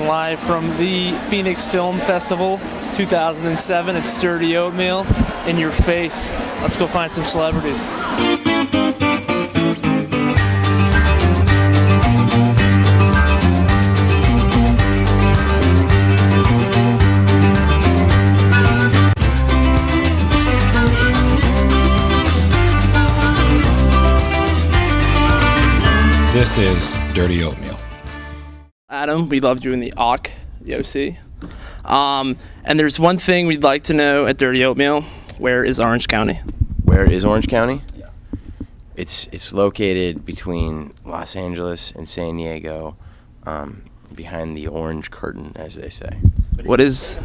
live from the Phoenix Film Festival 2007. It's Dirty Oatmeal in your face. Let's go find some celebrities. This is Dirty Oatmeal. Adam, we loved you in the OC. And there's one thing we'd like to know at Dirty Oatmeal. Where is Orange County? Where is Orange County? Yeah. It's located between Los Angeles and San Diego, behind the orange curtain, as they say. What is?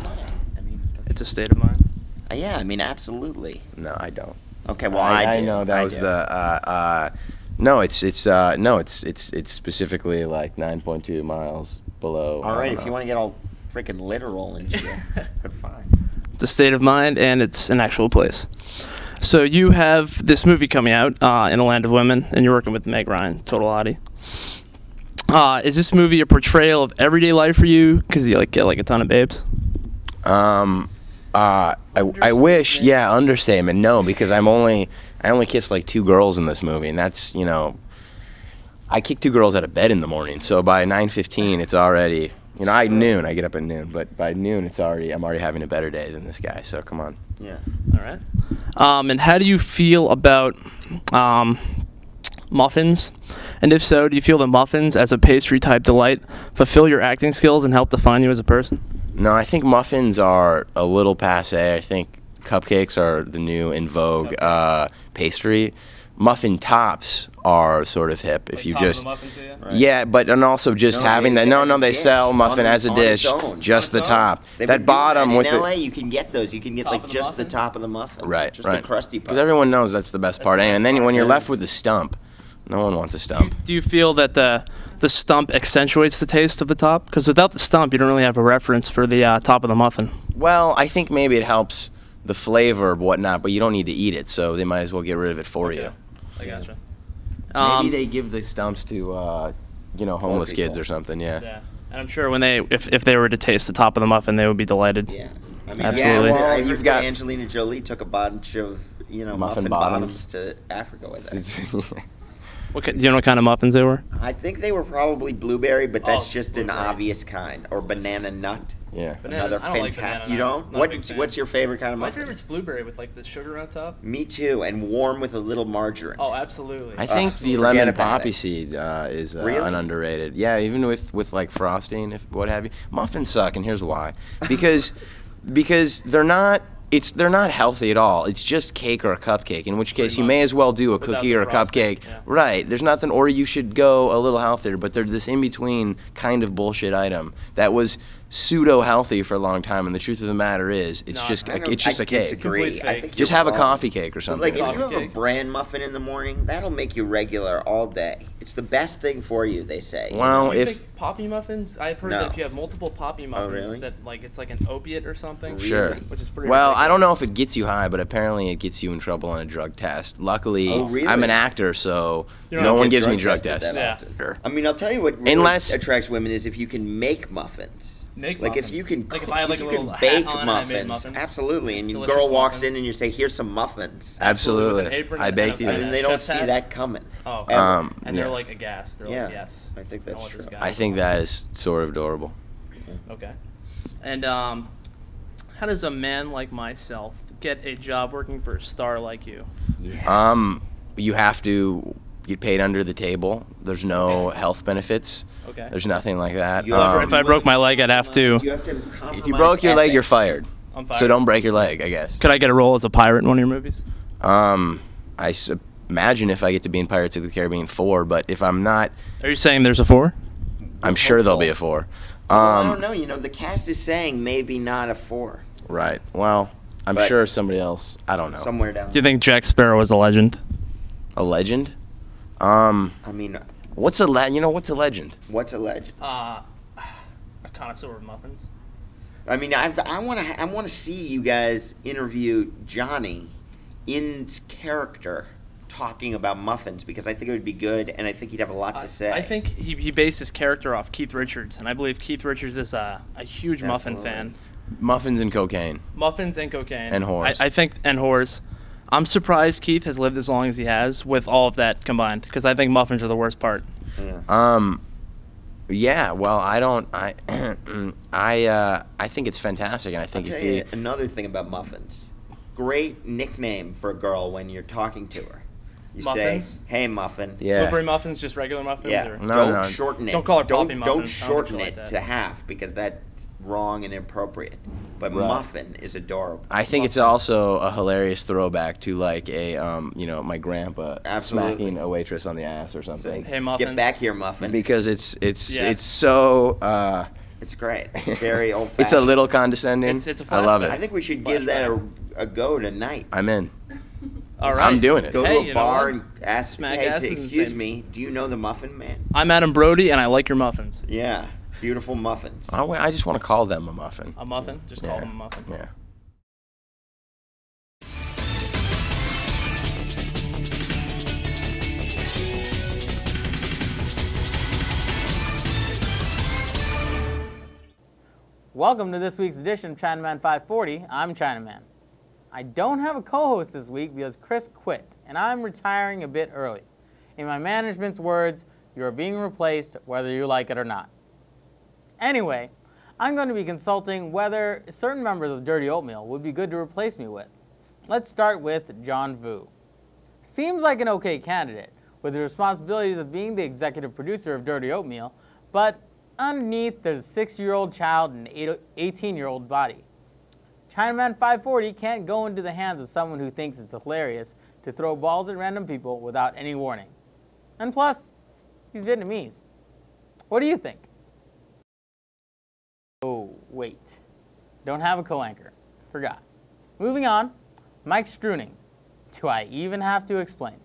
I mean, It's a state of mind. yeah, I mean, absolutely. No, I don't. Okay, well, I do. know that I was do. the. No, it's specifically like 9.2 miles below. All right, if you want to get all freaking literal and shit, but fine. It's a state of mind, and it's an actual place. So you have this movie coming out, In a Land of Women, and you're working with Meg Ryan, Total Hottie. Is this movie a portrayal of everyday life for you? Because you get a ton of babes. I wish, yeah, understatement. No, because I only kissed like 2 girls in this movie, and that's, I kick 2 girls out of bed in the morning. So by 9:15, it's already, I get up at noon, but by noon I'm already having a better day than this guy. So come on. Yeah. All right. And how do you feel about muffins? And if so, do you feel that muffins, as a pastry-type delight, fulfill your acting skills and help define you as a person? No, I think muffins are a little passé. I think cupcakes are the new in vogue pastry. Muffin tops are sort of hip. If you just, Right. yeah, but and also just having that. No, they sell muffin as a dish, just the top. That bottom with in LA, it. you can get those. You can get like just the top of the muffin. Right, just right. the crusty part. Because everyone knows that's the best part. And then when you're left with the stump, no one wants a stump. Do you feel that the stump accentuates the taste of the top? Because without the stump, you don't really have a reference for the top of the muffin. Well, I think maybe it helps the flavor, whatnot, but you don't need to eat it, so they might as well get rid of it for you. I gotcha. Maybe they give the stumps to, homeless kids or something. Yeah. Yeah. And I'm sure when if they were to taste the top of the muffin, they would be delated. Yeah. I mean, Absolutely. Yeah, well, You've you've got- got Angelina Jolie took a bunch of muffin bottoms to Africa with her. Do you know what kind of muffins they were? I think they were probably blueberry, but that's just an blueberry. obvious kind, or banana nut. Yeah. Another I don't like fantastic. banana You nut. don't? Not a big fan. What's your favorite kind of My muffin? favorite's blueberry with the sugar on top. Me too, and warm with a little margarine. Oh, absolutely. I think the forget lemon about poppy it. seed is Really? an underrated. Yeah, even with like frosting, if what have you. Muffins suck, and here's why. Because they're not. They're not healthy at all. It's just cake or a cupcake, in which case you may as well do a Without cookie the or a frosting, cupcake. yeah. Right. There's nothing, or you should go a little healthier, but they're this in-between kind of bullshit item that was pseudo-healthy for a long time, and the truth of the matter is, it's No, just I a don't- cake. disagree. Complete I fake. think Just you're have a wrong. coffee cake or But, something. like, if you Coffee have a cake. bran muffin in the morning, that'll make you regular all day. It's the best thing for you, they say. Well, Do you if think poppy muffins? I've heard No. that if you have multiple poppy muffins, really? that it's like an opiate or something. Sure. Which is pretty. Well, ridiculous. I don't know if it gets you high, but apparently it gets you in trouble on a drug test. Luckily, Oh, really? I'm an actor, so You don't no get one gives me drug drug tested tests. that Yeah. often. Sure. I mean, I'll tell you what really Unless- attracts women is if you can make muffins. Make Like muffins. if you can, Like if I had if you a little can hat bake on and I made muffins, muffins. absolutely. And your Delicious girl walks muffins. in and you say, "Here's some muffins." Absolutely. With an apron I and baked a- you. I and mean, a they don't chef's see hat. that coming. Oh, Ever. and they're yeah. like aghast. They're Yeah. like, yes. I think I that's want this true. guy. I think that is sort of adorable. Okay. And how does a man like myself get a job working for a star like you? Yes. You have to get paid under the table. There's no health benefits. Okay. There's nothing like that. You have to- if I broke my leg, I'd have to. You have to If you compromise broke your leg, you're ethics. fired. I'm fired. So don't break your leg, I guess. Could I get a role as a pirate in one of your movies? Imagine if I get to be in Pirates of the Caribbean 4, but if I'm not, Are you saying there's a 4? I'm sure there'll be a 4. Well, I don't know. You know, the cast is saying maybe not a 4. Right. Well, I'm But- sure somebody else. I don't know. Somewhere down. Do you think Jack Sparrow is a legend? A legend? I mean, What's a what's a legend? what's a legend? A connoisseur of muffins. I mean, I want to see you guys interview Johnny in character talking about muffins because I think it would be good, and I think he'd have a lot to say. I think he based his character off Keith Richards, and I believe Keith Richards is a huge muffin fan. Muffins and cocaine. Muffins and cocaine. And whores. I think, and whores. I'm surprised Keith has lived as long as he has with all of that combined, because I think muffins are the worst part. Yeah. Yeah, well, I think it's fantastic, and I think I'll tell you another thing about muffins. Great nickname for a girl when you're talking to her. You Muffins? say, "Hey, muffin." Yeah. Blueberry muffins, just regular muffins? Yeah. Or? No, Shorten it. Don't call it poppy Don't muffins. shorten I don't it like that. to half because that's wrong and inappropriate. But Right. muffin is adorable. I think it's also a hilarious throwback to like a my grandpa Absolutely. smacking a waitress on the ass or something. Hey, muffin. Get back here, muffin. Because it's Yes. so It's great. It's very old-fashioned. it's a little condescending. It's a I love flashback. I it. think we should give that a go tonight. I'm in. All right. I'm doing it. Go Hey, to you a know bar what? and ask, Smack hey, asses say, and excuse say- me, do you know the Muffin Man? I'm Adam Brody, and I like your muffins. Yeah, beautiful muffins. I just want to call them a muffin. A muffin? Just call Yeah. them a muffin. Yeah. Welcome to this week's edition of Chinaman 540. I'm Chinaman. I don't have a co-host this week because Chris quit, and I'm retiring a bit early. In my management's words, you are being replaced whether you like it or not. Anyway, I'm going to be consulting whether certain members of Dirty Oatmeal would be good to replace me with. Let's start with John Vu. Seems like an okay candidate, with the responsibilities of being the executive producer of Dirty Oatmeal, but underneath there's a 6-year-old child and an 18-year-old body. Chinaman 540 can't go into the hands of someone who thinks it's hilarious to throw balls at random people without any warning. And plus, he's Vietnamese. What do you think? Oh, wait. Don't have a co-anchor. Forgot. Moving on, Mike Struening. Do I even have to explain?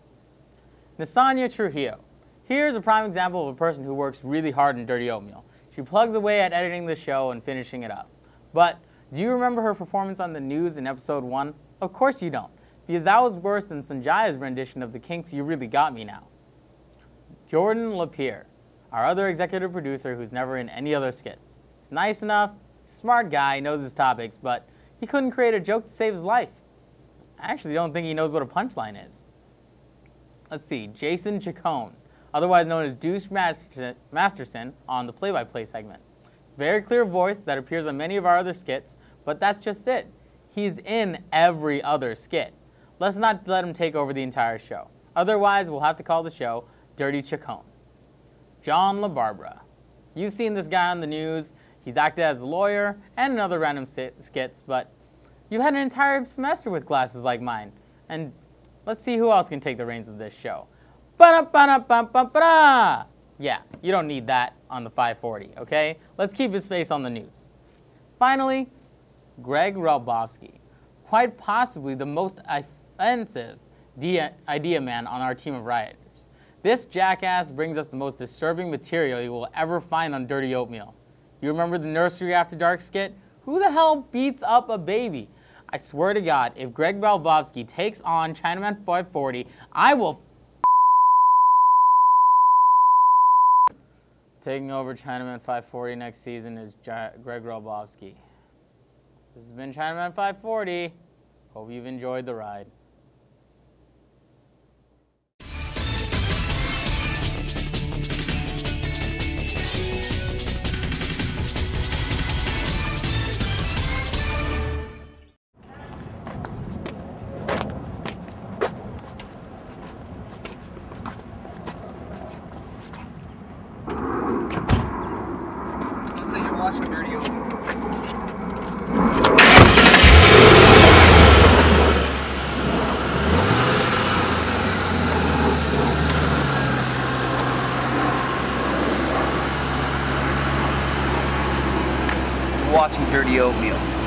Nasanya Trujillo. Here's a prime example of a person who works really hard in Dirty Oatmeal. She plugs away at editing the show and finishing it up. But do you remember her performance on the news in episode 1? Of course you don't, because that was worse than Sanjaya's rendition of the Kinks' You Really Got Me Now. Jordan Lapierre, our other executive producer who's never in any other skits. He's nice enough, smart guy, knows his topics, but he couldn't create a joke to save his life. I actually don't think he knows what a punchline is. Let's see, Jason Chacon, otherwise known as Deuce Masterson on the play-by-play segment. Very clear voice that appears on many of our other skits, but that's just it. He's in every other skit. Let's not let him take over the entire show. Otherwise, we'll have to call the show Dirty Chacon. John LaBarbera. You've seen this guy on the news. He's acted as a lawyer and in other random skits, but you had an entire semester with glasses like mine. And let's see who else can take the reins of this show. Ba-da-ba-da-ba-ba-ba-da! Yeah, you don't need that on the 540, okay? Let's keep his face on the news. Finally, Greg Robovsky. Quite possibly the most offensive idea man on our team of rioters. This jackass brings us the most disturbing material you will ever find on Dirty Oatmeal. You remember the Nursery After Dark skit? Who the hell beats up a baby? I swear to God, if Greg Balbovsky takes on Chinaman 540, I will Taking over Chinaman 540 next season is Greg Balbovsky. This has been Chinaman 540. Hope you've enjoyed the ride. Let's say you're watching Dirty Oatmeal. Watching Dirty Oatmeal.